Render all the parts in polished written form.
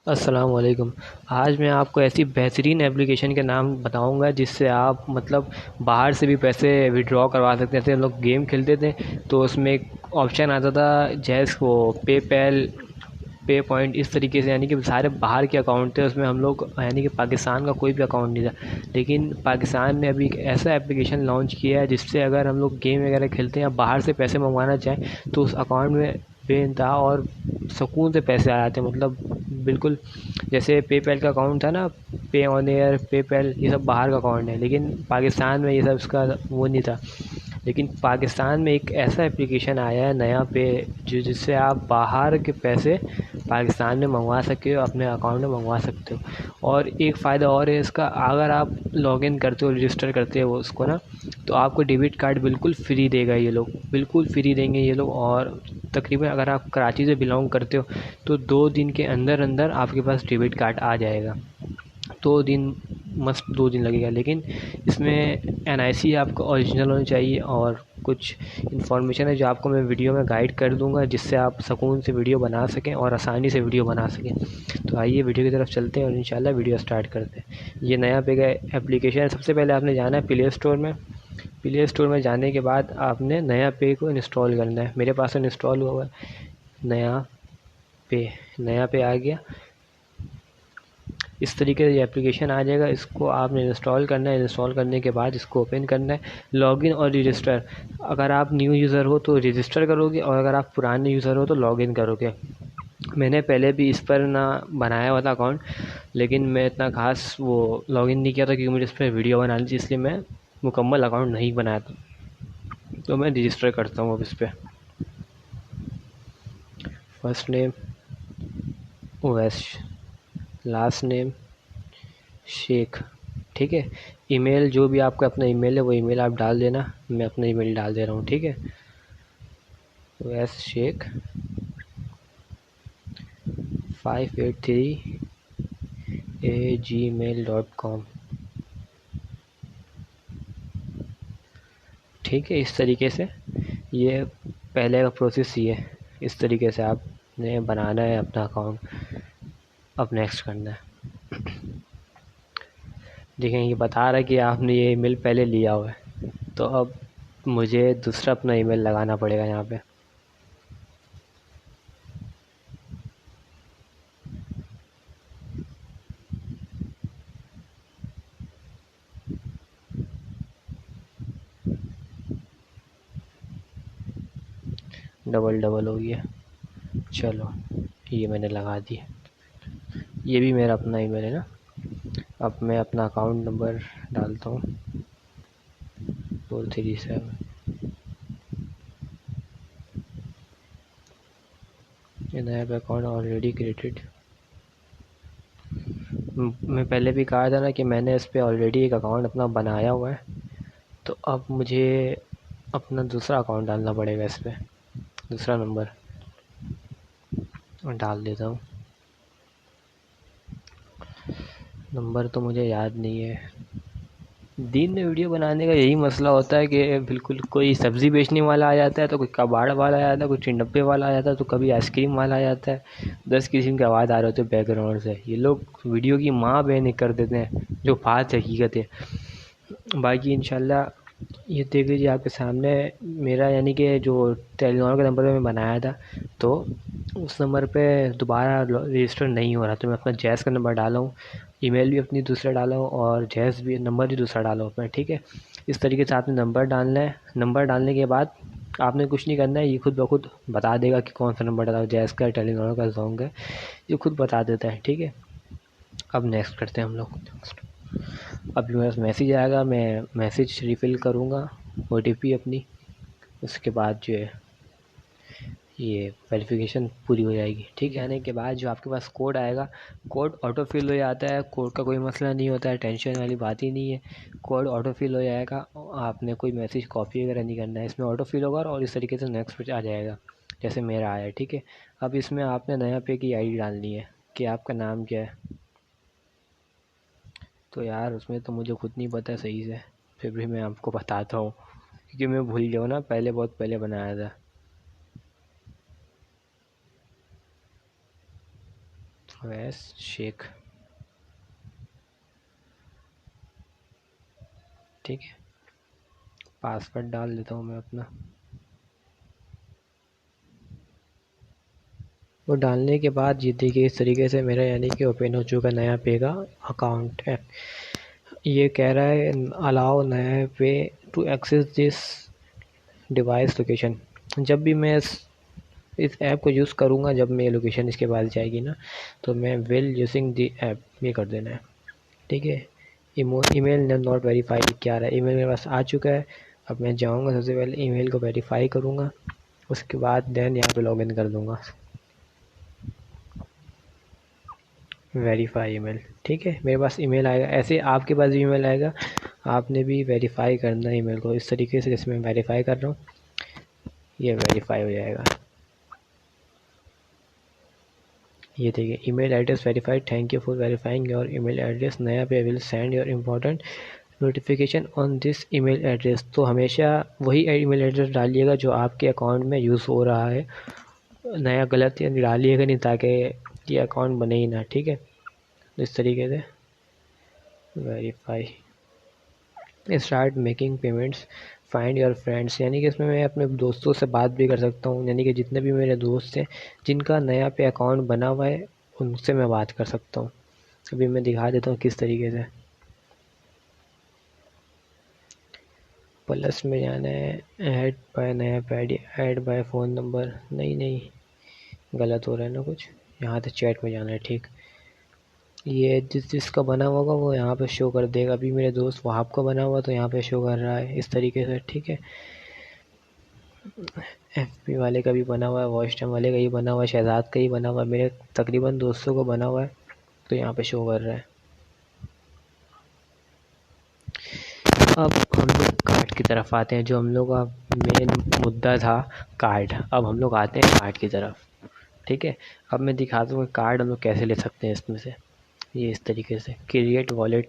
अस्सलाम वालेकुम। आज मैं आपको ऐसी बेहतरीन एप्लीकेशन के नाम बताऊंगा जिससे आप मतलब बाहर से भी पैसे विड्रॉ करवा सकते हैं। जैसे हम लोग गेम खेलते थे तो उसमें एक ऑप्शन आता था जैस वो पेपैल, पे पॉइंट, इस तरीके से, यानी कि सारे बाहर के अकाउंट थे उसमें। हम लोग यानी कि पाकिस्तान का कोई भी अकाउंट नहीं था, लेकिन पाकिस्तान ने अभी एक ऐसा एप्लीकेशन लॉन्च किया है जिससे अगर हम लोग गेम वगैरह खेलते हैं या बाहर से पैसे मंगवाना चाहें तो उस अकाउंट में बेइंतहा और सुकून से पैसे आ जाते हैं। मतलब बिल्कुल जैसे पेपैल का अकाउंट था ना, पे ऑन एयर, पेपैल, ये सब बाहर का अकाउंट है, लेकिन पाकिस्तान में ये सब इसका वो नहीं था। लेकिन पाकिस्तान में एक ऐसा एप्लीकेशन आया है नया पे, जो जिससे आप बाहर के पैसे पाकिस्तान में मंगवा सकते हो, अपने अकाउंट में मंगवा सकते हो। और एक फ़ायदा और है इसका, अगर आप लॉगिन करते हो, रजिस्टर करते हो उसको ना, तो आपको डेबिट कार्ड बिल्कुल फ्री देगा, ये लोग बिल्कुल फ्री देंगे ये लोग। और तकरीबन अगर आप कराची से बिलोंग करते हो तो 2 दिन के अंदर अंदर आपके पास डेबिट कार्ड आ जाएगा। 2 दिन, मस्त 2 दिन लगेगा। लेकिन इसमें एनआईसी आपका ओरिजिनल होनी चाहिए और कुछ इन्फॉर्मेशन है जो आपको मैं वीडियो में गाइड कर दूंगा, जिससे आप सुकून से वीडियो बना सकें और आसानी से वीडियो बना सकें। तो आइए वीडियो की तरफ चलते हैं और इंशाल्लाह वीडियो स्टार्ट करते हैं। ये नया पे का एप्लीकेशन है। सबसे पहले आपने जाना है प्ले स्टोर में। प्ले स्टोर में जाने के बाद आपने नया पे को इंस्टॉल करना है। मेरे पास इंस्टॉल हुआ है नया पे। नया पे आ गया, इस तरीके से ये एप्लीकेशन आ जाएगा। इसको आपने इंस्टॉल करना है। इंस्टॉल करने के बाद इसको ओपन करना है। लॉगिन और रजिस्टर, अगर आप न्यू यूज़र हो तो रजिस्टर करोगे और अगर आप पुराने यूज़र हो तो लॉगिन करोगे। मैंने पहले भी इस पर ना बनाया हुआ था अकाउंट, लेकिन मैं इतना खास वो लॉगिन नहीं किया था क्योंकि मुझे इस पर वीडियो बनानी थी, इसलिए मैं मुकम्मल अकाउंट नहीं बनाया था। तो मैं रजिस्टर करता हूँ अब इस पर। First name Owais, last name Shaikh, ठीक है। ईमेल, जो भी आपका अपना ईमेल है वो ईमेल आप डाल देना। मैं अपना ईमेल डाल दे रहा हूँ, ठीक है। ओवैस शेख 583@gmail.com, ठीक है। इस तरीके से ये पहले का प्रोसेस ये है। इस तरीके से आपने बनाना है अपना अकाउंट। अब नेक्स्ट करना है। देखें ये बता रहा है कि आपने ये ईमेल पहले लिया हुआ है, तो अब मुझे दूसरा अपना ईमेल लगाना पड़ेगा यहाँ पे। डबल डबल हो गया, चलो ये मैंने लगा दिया। ये भी मेरा अपना ईमेल है ना। अब मैं अपना अकाउंट नंबर डालता हूँ, 437। नया अकाउंट ऑलरेडी क्रिएटेड। मैं पहले भी कहा था ना कि मैंने इस पर ऑलरेडी एक अकाउंट अपना बनाया हुआ है, तो अब मुझे अपना दूसरा अकाउंट डालना पड़ेगा। इस पर दूसरा नंबर डाल देता हूँ। नंबर तो मुझे याद नहीं है। दिन में वीडियो बनाने का यही मसला होता है कि बिल्कुल कोई सब्ज़ी बेचने वाला आ जाता है, तो कोई कबाड़ वाला आ जाता है, कोई चिंडब्बे वाला आ जाता है, तो कभी आइसक्रीम वाला आ जाता है। 10 किस्म की आवाज़ आ रही होती है बैकग्राउंड से। ये लोग वीडियो की माँ बहन कर देते हैं, जो बात हकीकत है। बाकी इंशाल्लाह ये देख लीजिए आपके सामने मेरा, यानी कि जो टेलीनॉर के नंबर पे मैं बनाया था, तो उस नंबर पे दोबारा रजिस्टर नहीं हो रहा। तो मैं अपना जैज़ का नंबर डाला हूँ, ईमेल भी अपनी दूसरा डाला हूँ और जैज़ भी नंबर भी दूसरा डाला हूँ अपना, ठीक है। इस तरीके से आपने नंबर डालना है। नंबर डालने के बाद आपने कुछ नहीं करना है, ये खुद ब खुद बता देगा कि कौन सा नंबर डाला, जैज़ का, टेलीनॉर का, ज़ोंग है, ये खुद बता देता है, ठीक है। अब नेक्स्ट करते हैं हम लोग। अब मेरे पास मैसेज आएगा, मैं मैसेज रिफ़िल करूँगा, ओटीपी अपनी। उसके बाद जो है ये वेरिफिकेशन पूरी हो जाएगी, ठीक है। आने के बाद जो आपके पास कोड आएगा, कोड ऑटो फिल हो जाता है। कोड का कोई मसला नहीं होता है, टेंशन वाली बात ही नहीं है। कोड ऑटो फिल हो जाएगा, आपने कोई मैसेज कॉपी वगैरह नहीं करना है, इसमें ऑटो फिल होगा और इस तरीके से नेक्स्ट पेज आ जाएगा जैसे मेरा आया, ठीक है। अब इसमें आपने नया पे की आईडी डालनी है कि आपका नाम क्या है। तो यार उसमें तो मुझे खुद नहीं पता सही से, फिर भी मैं आपको बताता हूँ क्योंकि मैं भूल गया हूँ ना, पहले बहुत पहले बनाया था। अवैस शेख, ठीक है। पासवर्ड डाल देता हूँ मैं अपना। वो डालने के बाद ये देखिए इस तरीके से मेरा यानी कि ओपन हो चुका नया पे का अकाउंट है। ये कह रहा है allow NayaPay to access this device location. जब भी मैं इस ऐप को यूज़ करूँगा, जब मैं लोकेशन इसके बाद जाएगी ना, तो मैं विल यूजिंग दी ऐप ये कर देना है, ठीक है। ईमेल नॉट वेरीफाई क्या रहा है, ईमेल मेरे पास आ चुका है। अब मैं जाऊँगा, सबसे पहले ईमेल को वेरीफाई करूँगा, उसके बाद देन यहाँ पे लॉगिन कर दूँगा। वेरीफाई ईमेल, ठीक है। मेरे पास ईमेल आएगा, ऐसे आपके पास भी ईमेल आएगा, आपने भी वेरीफाई करना है ईमेल को इस तरीके से जैसे मैं वेरीफाई कर रहा हूँ, ये वेरीफाई हो जाएगा। ये देखिए email address verified, thank you for verifying your email address, नया पे will send your important notification on this email address. तो हमेशा वही ईमेल एड्रेस डालिएगा जो आपके अकाउंट में यूज़ हो रहा है, नया गलत डालिएगा नहीं, ताकि ये अकाउंट बने ही ना, ठीक है। इस तरीके से verify, start making payments, find your friends, यानी कि इसमें मैं अपने दोस्तों से बात भी कर सकता हूँ, यानी कि जितने भी मेरे दोस्त हैं जिनका नया पे अकाउंट बना हुआ है उनसे मैं बात कर सकता हूँ। अभी मैं दिखा देता हूँ किस तरीके से। प्लस में जाना है, add by Naya pay ID, add by phone number, नहीं गलत हो रहा है ना कुछ, यहाँ से चैट में जाना है, ठीक। ये जिसका बना हुआ होगा वो यहाँ पे शो कर देगा। अभी मेरे दोस्त वहाब का बना हुआ तो यहाँ पे शो कर रहा है इस तरीके से, ठीक है। एफपी वाले का भी बना हुआ है, वॉइस टाइम वाले का ही बना हुआ है, शहजाद का ही बना हुआ है, मेरे तकरीबन दोस्तों को बना हुआ है, तो यहाँ पे शो कर रहा है। अब हम लोग कार्ड की तरफ आते हैं, जो हम लोग का मेन मुद्दा था कार्ड। अब हम लोग आते हैं कार्ड की तरफ, ठीक है। अब मैं दिखा दूँगा कार्ड हम लोग कैसे ले सकते हैं इसमें से। ये इस तरीके से क्रिएट वॉलेट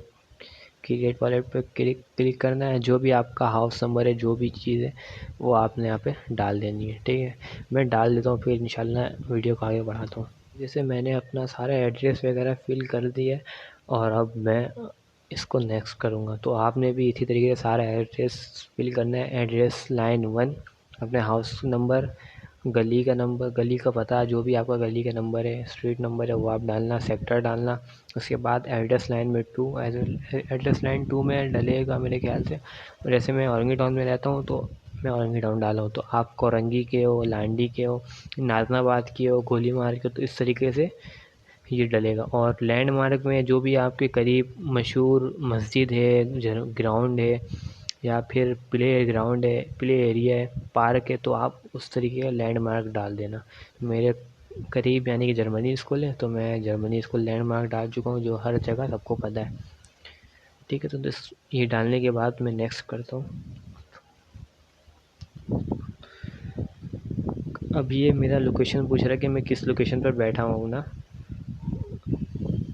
पर क्लिक करना है। जो भी आपका हाउस नंबर है, जो भी चीज़ है वो आपने यहाँ पे डाल देनी है, ठीक है। मैं डाल देता हूँ, फिर इंशाल्लाह वीडियो को आगे बढ़ाता हूँ। जैसे मैंने अपना सारा एड्रेस वगैरह फिल कर दिया है और अब मैं इसको नेक्स्ट करूँगा, तो आपने भी इसी तरीके से सारा एड्रेस फिल करना है। एड्रेस लाइन 1, अपने हाउस नंबर, गली का नंबर, गली का पता, जो भी आपका गली का नंबर है, स्ट्रीट नंबर है, वो आप डालना, सेक्टर डालना। उसके बाद एड्रेस लाइन में 2, एड्रेस लाइन 2 में डलेगा मेरे ख्याल से। जैसे मैं औरंगी टाउन में रहता हूँ तो मैं औरंगी टाउन डाला हूँ, तो आप कोरंगी के हो, लांडी के हो, नाजनाबाद के हो, गोली मार के, तो इस तरीके से ये डलेगा। और लैंडमार्क में जो भी आपके करीब मशहूर मस्जिद है, ग्राउंड है, या फिर प्ले ग्राउंड है, प्ले एरिया है, पार्क है, तो आप उस तरीके का लैंडमार्क डाल देना। मेरे करीब यानी कि जर्मनी स्कूल है, तो मैं जर्मनी स्कूल लैंडमार्क डाल चुका हूँ, जो हर जगह सबको पता है, ठीक है। तो ये डालने के बाद मैं नेक्स्ट करता हूँ। अब ये मेरा लोकेशन पूछ रहा है कि मैं किस लोकेशन पर बैठा हूँ ना।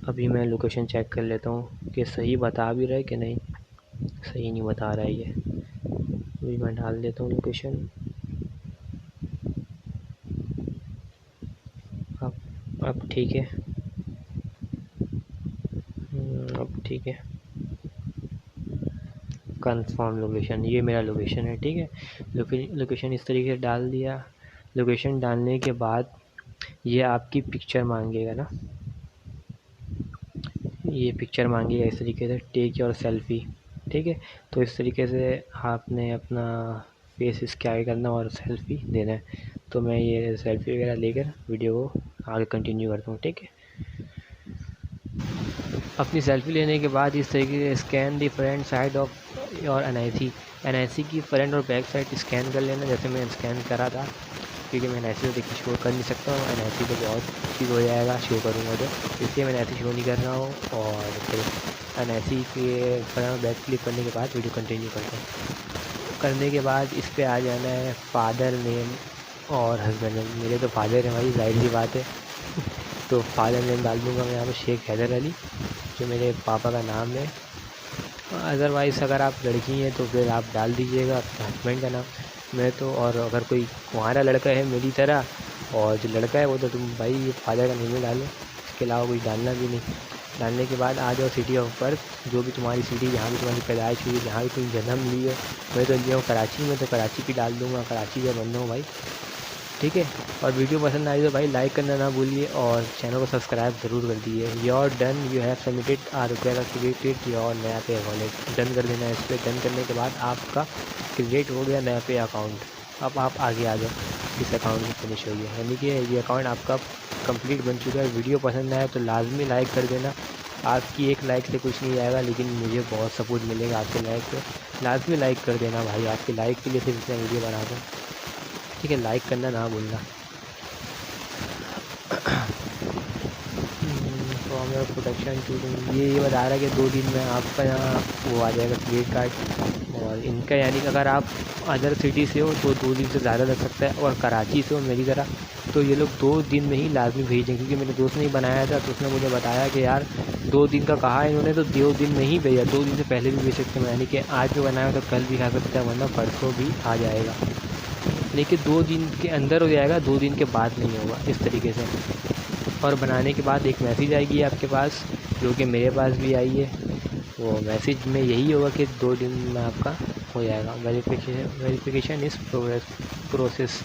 अभी मैं लोकेशन चेक कर लेता हूँ कि सही बता भी रहा है कि नहीं। सही नहीं बता रहा है ये। अभी मैं डाल देता हूँ लोकेशन। अब ठीक है, अब ठीक है। कंफर्म लोकेशन, ये मेरा लोकेशन है, ठीक है। लोकेशन इस तरीके से डाल दिया। लोकेशन डालने के बाद ये आपकी पिक्चर मांगेगा ना, ये पिक्चर मांगेगा इस तरीके से, टेक योर सेल्फ़ी, ठीक है। तो इस तरीके से आपने अपना फेस स्कैन करना और सेल्फ़ी देना है। तो मैं ये सेल्फ़ी वगैरह लेकर वीडियो को आगे कंटिन्यू करता हूँ, ठीक है। अपनी सेल्फ़ी लेने के बाद इस तरीके से scan the front side of और एनआईसी की फ्रंट और बैक साइड स्कैन कर लेना, जैसे मैं स्कैन करा था, क्योंकि मैं एनआईसी तो देखिए शो कर नहीं सकता हूँ, एनआईसी तो बहुत चीज़ हो जाएगा शो करूँगा तो, इसलिए मैं एनआईसी शो नहीं कर रहा हूँ। और फिर एनआईसी के फ्रंट बैक क्लिक करने के बाद वीडियो कंटिन्यू करता हूँ। करने के बाद इस पर आ जाना है फादर नेम और हस्बैंड नेम। मेरे तो फादर है भाई, जाहिर सी बात है तो फादर नेम डाल दूँगा मैं यहाँ पर शेख हैदर अली, जो मेरे पापा का नाम है। अदरवाइज़ अगर आप लड़की हैं तो फिर आप डाल दीजिएगा अपने हस्बैंड का नाम। मैं तो, और अगर कोई कुंवारा लड़का है मेरी तरह और जो लड़का है वो तो तुम भाई ये फादर का नेम ही डालो। इसके अलावा कुछ डालना भी नहीं। डालने के बाद आ जाओ सिटी ऑफ बर्थ, जो भी तुम्हारी सिटी जहाँ भी तुम्हारी पैदाइश हुई, जहाँ भी तुम जन्म लिए। मैं तो लिया हूँ कराची में, तो कराची की डाल दूँगा, कराची का बंदा हूँ भाई, ठीक है। और वीडियो पसंद आई तो भाई लाइक करना ना भूलिए और चैनल को सब्सक्राइब ज़रूर कर दीजिए। You're done, you have submitted or रुपया created your NayaPay wallet. Done कर देना है इस पर। डन करने के बाद आपका क्रिएट हो गया नया पे अकाउंट। अब आप आगे आ जाओ, इस अकाउंट की फिनिश हो गया, यानी कि ये अकाउंट आपका कंप्लीट बन चुका है। वीडियो पसंद आए तो लाजमी लाइक कर देना। आपकी एक लाइक से कुछ नहीं आएगा, लेकिन मुझे बहुत सपोर्ट मिलेगा आपके लाइक से। लाजमी लाइक कर देना भाई, आपके लाइक के लिए सिर्फ इतना वीडियो बना दूँ, ठीक है। लाइक करना ना भूलना। तो मेरा प्रोडक्शन शूटिंग ये बता रहा है कि 2 दिन में आपका यहाँ वो आ जाएगा क्रेडिट कार्ड। और इनका यानी कि अगर आप अदर सिटी से हो तो 2 दिन से ज़्यादा लग सकता है, और कराची से हो मेरी तरह तो ये लोग 2 दिन में ही लाजमी भेजें। क्योंकि मेरे दोस्त ने ही बनाया था, तो उसने मुझे बताया कि यार 2 दिन का कहा है इन्होंने, तो 2 दिन में ही भेजा। 2 दिन से पहले भी भेज सकते हैं, यानी कि आज जो बनाया तो कल भी खा सकता है, वरना परसों भी आ जाएगा। लेकिन 2 दिन के अंदर हो जाएगा, 2 दिन के बाद नहीं होगा, इस तरीके से। और बनाने के बाद एक मैसेज आएगी आपके पास, जो कि मेरे पास भी आई है। वो मैसेज में यही होगा कि 2 दिन में आपका हो जाएगा। वेरिफिकेशन इस प्रोसेस,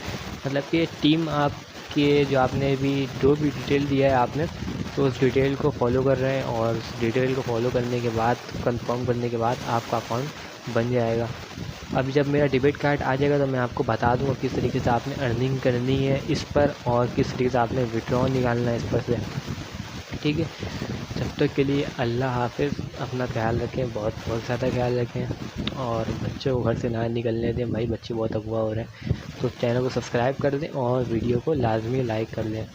मतलब कि टीम आपके जो आपने जो भी डिटेल दिया है आपने, तो उस डिटेल को फॉलो कर रहे हैं, और उस डिटेल को फॉलो करने के बाद, कंफर्म करने के बाद आपका अकाउंट बन जाएगा। अभी जब मेरा डेबिट कार्ड आ जाएगा तो मैं आपको बता दूंगा किस तरीके से आपने अर्निंग करनी है इस पर, और किस तरीके से आपने विड्रॉ निकालना है इस पर से, ठीक है। जब तक के लिए अल्लाह हाफिज़, अपना ख्याल रखें, बहुत बहुत ज़्यादा ख्याल रखें, और बच्चों को घर से ना निकलने दें भाई, बच्चे बहुत अगवा हो रहे हैं। तो चैनल को सब्सक्राइब कर दें और वीडियो को लाजमी लाइक कर दें।